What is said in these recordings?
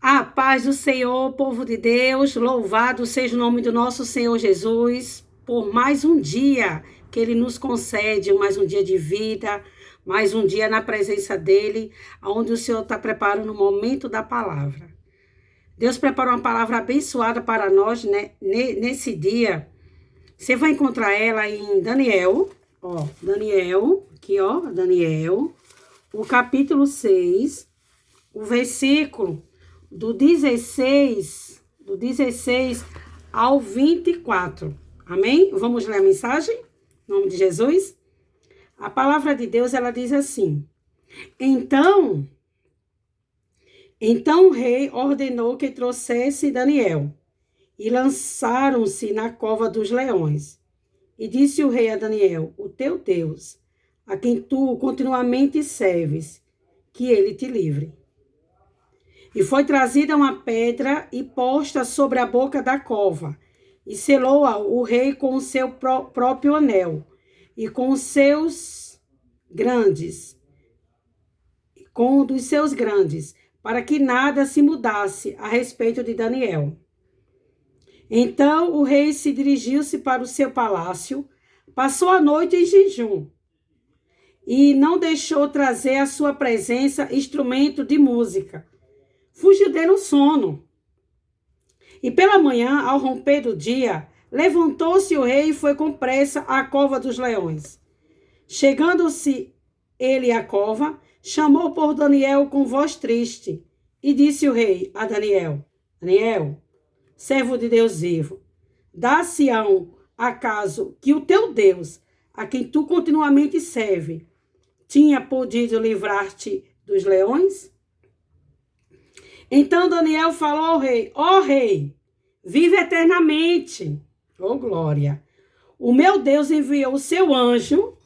A paz do Senhor, povo de Deus, louvado seja o nome do nosso Senhor Jesus, por mais um dia que Ele nos concede, mais um dia de vida, mais um dia na presença dEle, onde o Senhor está preparando o momento da palavra. Deus preparou uma palavra abençoada para nós, né? Nesse dia. Você vai encontrar ela em Daniel, Daniel, o capítulo 6, o versículo do 16 ao 24. Amém? Vamos ler a mensagem? Em nome de Jesus. A palavra de Deus, ela diz assim: Então o rei ordenou que trouxesse Daniel, e lançaram-se na cova dos leões. E disse o rei a Daniel: O teu Deus, a quem tu continuamente serves, que ele te livre. E foi trazida uma pedra e posta sobre a boca da cova, e selou-a o rei com o seu próprio anel, e com os seus grandes, com um dos seus grandes, para que nada se mudasse a respeito de Daniel. Então o rei se dirigiu-se para o seu palácio, passou a noite em jejum, e não deixou trazer à sua presença instrumento de música. Fugiu dele o sono. E pela manhã, ao romper do dia, levantou-se o rei e foi com pressa à cova dos leões. Chegando-se ele à cova, chamou por Daniel com voz triste, e disse o rei a Daniel: Daniel, servo de Deus vivo, dá-se-ão acaso que o teu Deus, a quem tu continuamente serve, tinha podido livrar-te dos leões? Então Daniel falou ao rei: Ó rei, vive eternamente. Oh glória! O meu Deus enviou o seu anjo,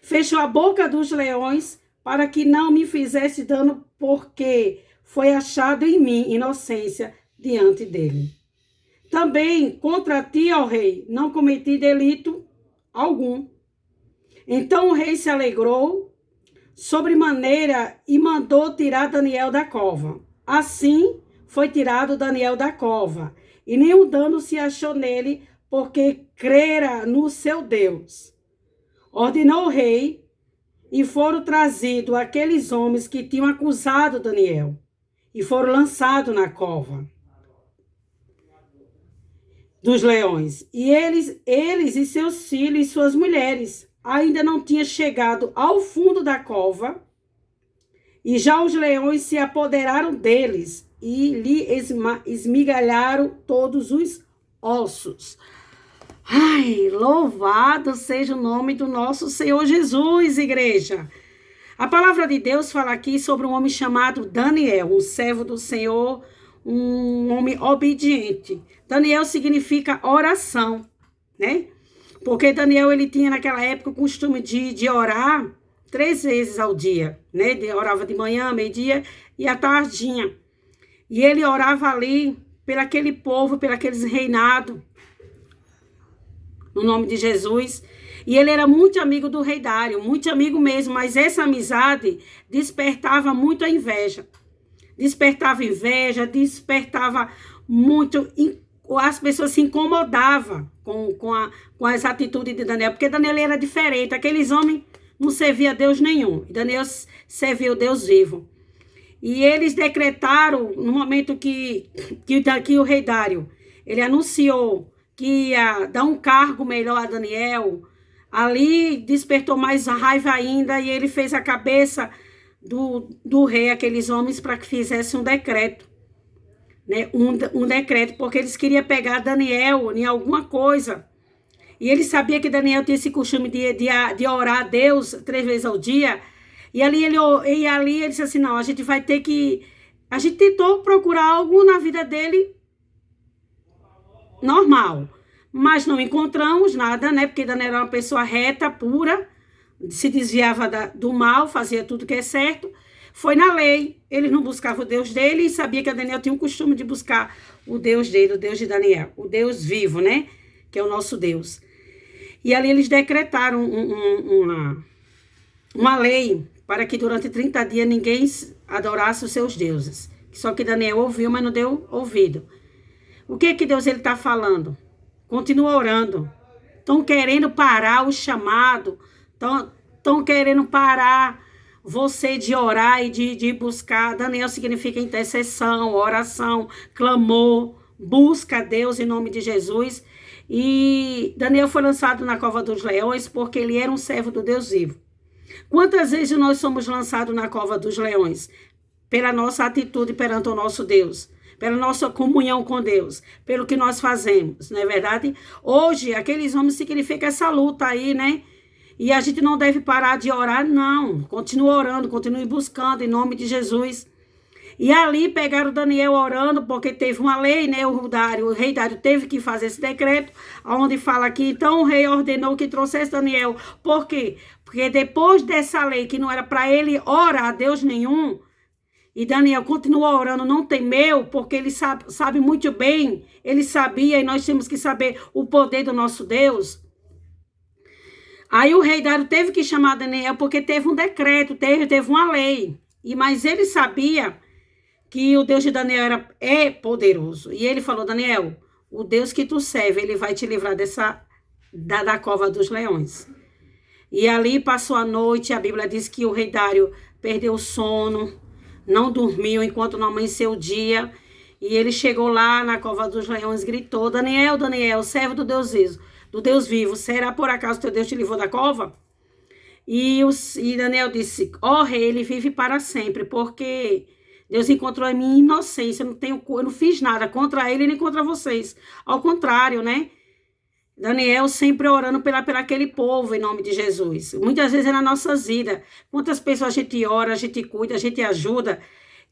fechou a boca dos leões para que não me fizesse dano, porque foi achado em mim inocência diante dele. Também contra ti, ó rei, não cometi delito algum. Então o rei se alegrou sobremaneira e mandou tirar Daniel da cova. Assim foi tirado Daniel da cova, e nenhum dano se achou nele, porque crera no seu Deus. Ordenou o rei, e foram trazidos aqueles homens que tinham acusado Daniel, e foram lançados na cova dos leões. E eles e seus filhos e suas mulheres ainda não tinham chegado ao fundo da cova, e já os leões se apoderaram deles e lhe esmigalharam todos os ossos. Ai, louvado seja o nome do nosso Senhor Jesus, igreja. A palavra de Deus fala aqui sobre um homem chamado Daniel, um servo do Senhor, um homem obediente. Daniel significa oração, né? Porque Daniel, ele tinha naquela época o costume de orar 3 vezes ao dia, né? Ele orava de manhã, meio-dia e à tardinha. E ele orava ali pelaquele povo, pelaqueles reinados, no nome de Jesus. E ele era muito amigo do rei Dário, muito amigo mesmo, mas essa amizade despertava muito a inveja. Despertava muito, as pessoas se incomodavam com as atitudes de Daniel, porque Daniel era diferente, aqueles homens não serviam a Deus nenhum, Daniel servia o Deus vivo. E eles decretaram, no momento que o rei Dário, ele anunciou que ia dar um cargo melhor a Daniel, ali despertou mais raiva ainda, e ele fez a cabeça do rei, aqueles homens, para que fizesse um decreto, né? Um decreto, porque eles queriam pegar Daniel em alguma coisa. E ele sabia que Daniel tinha esse costume de orar a Deus 3 vezes ao dia. E ali ele disse assim: não, a gente vai ter que... A gente tentou procurar algo na vida dele normal, mas não encontramos nada, né? Porque Daniel era uma pessoa reta, pura, se desviava do mal, fazia tudo que é certo. Foi na lei, ele não buscava o Deus dele, e sabia que Daniel tinha o costume de buscar o Deus dele, o Deus de Daniel, o Deus vivo, né? Que é o nosso Deus. E ali eles decretaram uma lei para que durante 30 dias ninguém adorasse os seus deuses, Só que Daniel ouviu, mas não deu ouvido. O que que Deus está falando? Continua orando. Estão querendo parar o chamado. Estão querendo parar você de orar e de buscar. Daniel significa intercessão, oração, clamor. Busca a Deus em nome de Jesus. E Daniel foi lançado na cova dos leões porque ele era um servo do Deus vivo. Quantas vezes nós somos lançados na cova dos leões? Pela nossa atitude perante o nosso Deus, pela nossa comunhão com Deus, pelo que nós fazemos, não é verdade? Hoje, aqueles homens significa essa luta aí, né? E a gente não deve parar de orar, não. Continue orando, continue buscando em nome de Jesus. E ali pegaram Daniel orando, porque teve uma lei, né? O rei Dário teve que fazer esse decreto, onde fala aqui, então o rei ordenou que trouxesse Daniel. Por quê? Porque depois dessa lei, que não era para ele orar a Deus nenhum, e Daniel continua orando, não temeu, porque ele sabe muito bem, ele sabia, e nós temos que saber o poder do nosso Deus. Aí o rei Dário teve que chamar Daniel, porque teve um decreto, teve uma lei. Mas ele sabia que o Deus de Daniel é poderoso. E ele falou, Daniel, o Deus que tu serve, ele vai te livrar da cova dos leões. E ali passou a noite, a Bíblia diz que o rei Dário perdeu o sono, não dormiu enquanto não amanheceu o dia. E ele chegou lá na cova dos leões, gritou, Daniel, Daniel, servo do Deus vivo, será por acaso teu Deus te livrou da cova? E Daniel disse, rei, ele vive para sempre, porque Deus encontrou a minha inocência, eu não fiz nada contra ele nem contra vocês. Ao contrário, né? Daniel sempre orando pela aquele povo, em nome de Jesus. Muitas vezes é na nossa vida. Quantas pessoas a gente ora, a gente cuida, a gente ajuda,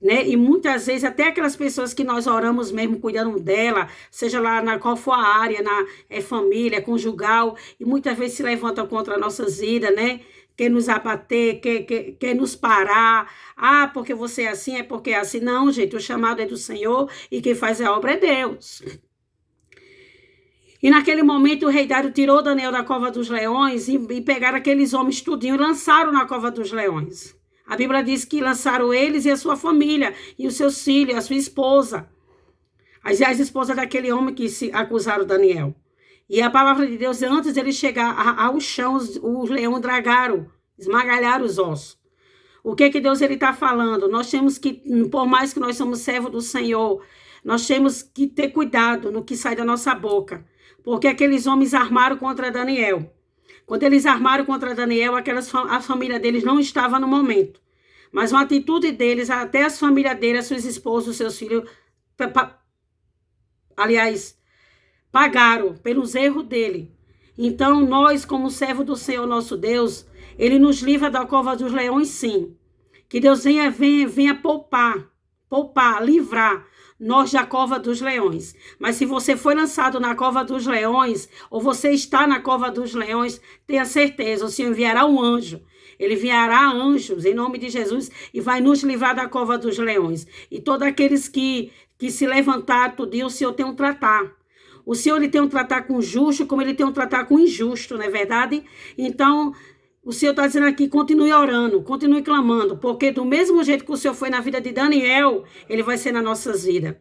né? E muitas vezes até aquelas pessoas que nós oramos mesmo, cuidando dela, seja lá qual for a área, família, conjugal, e muitas vezes se levantam contra nossas vidas, né? Quer nos abater, quer nos parar. Ah, porque você é assim, é porque é assim. Não, gente, o chamado é do Senhor e quem faz a obra é Deus. E naquele momento o rei Dário tirou Daniel da cova dos leões e pegaram aqueles homens tudinho e lançaram na cova dos leões. A Bíblia diz que lançaram eles e a sua família, e os seus filhos, a sua esposa. As esposas daquele homem que se acusaram Daniel. E a palavra de Deus, antes de ele chegar ao chão, os leões dragaram, esmagalharam os ossos. O que Deus está falando? Nós temos que, por mais que nós somos servos do Senhor, nós temos que ter cuidado no que sai da nossa boca. Porque aqueles homens armaram contra Daniel. Quando eles armaram contra Daniel, a família deles não estava no momento. Mas uma atitude deles, até as famílias deles, seus esposos, seus filhos, pagaram pelos erros dele. Então, nós, como servo do Senhor nosso Deus, ele nos livra da cova dos leões, sim. Que Deus venha poupar, livrar nós da cova dos leões. Mas se você foi lançado na cova dos leões, ou você está na cova dos leões, tenha certeza, o Senhor enviará um anjo. Ele enviará anjos em nome de Jesus e vai nos livrar da cova dos leões. E todos aqueles que se levantar todo dia, o Senhor tem um tratar. O Senhor ele tem um tratar com o justo, como ele tem um tratar com o injusto, não é verdade? Então, o Senhor está dizendo aqui, continue orando, continue clamando, porque do mesmo jeito que o Senhor foi na vida de Daniel, ele vai ser nas nossas vidas.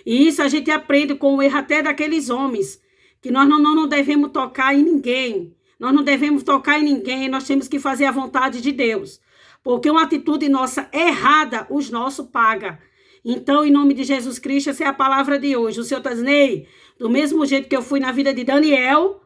E isso a gente aprende com o erro até daqueles homens, que nós não devemos tocar em ninguém. Nós não devemos tocar em ninguém, nós temos que fazer a vontade de Deus. Porque uma atitude nossa errada, os nossos paga. Então, em nome de Jesus Cristo, essa é a palavra de hoje. O Senhor está dizendo, ei, do mesmo jeito que eu fui na vida de Daniel,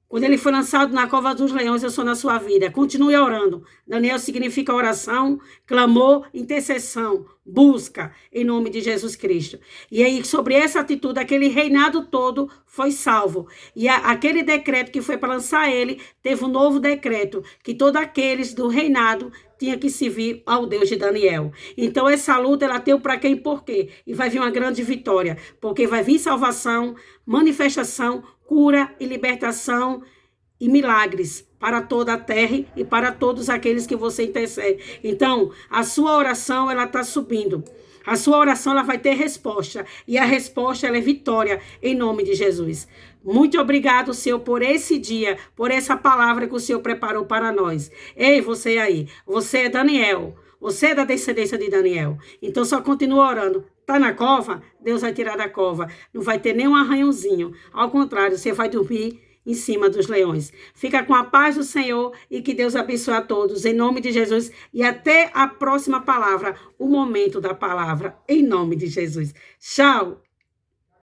quando ele foi lançado na cova dos leões, eu sou na sua vida. Continue orando. Daniel significa oração, clamor, intercessão, busca, em nome de Jesus Cristo. E aí, sobre essa atitude, aquele reinado todo foi salvo. E aquele decreto que foi para lançar ele, teve um novo decreto, que todos aqueles do reinado tinha que servir ao Deus de Daniel. Então, essa luta, ela tem o para quem e por quê. E vai vir uma grande vitória, porque vai vir salvação, manifestação, cura e libertação e milagres para toda a terra e para todos aqueles que você intercede. Então, a sua oração, ela está subindo. A sua oração, ela vai ter resposta. E a resposta, ela é vitória, em nome de Jesus. Muito obrigado, Senhor, por esse dia, por essa palavra que o Senhor preparou para nós. Ei, você aí, você é Daniel. Você é da descendência de Daniel. Então só continua orando. Tá na cova? Deus vai tirar da cova. Não vai ter nenhum arranhãozinho. Ao contrário, você vai dormir em cima dos leões. Fica com a paz do Senhor e que Deus abençoe a todos. Em nome de Jesus. E até a próxima palavra. O momento da palavra. Em nome de Jesus. Tchau.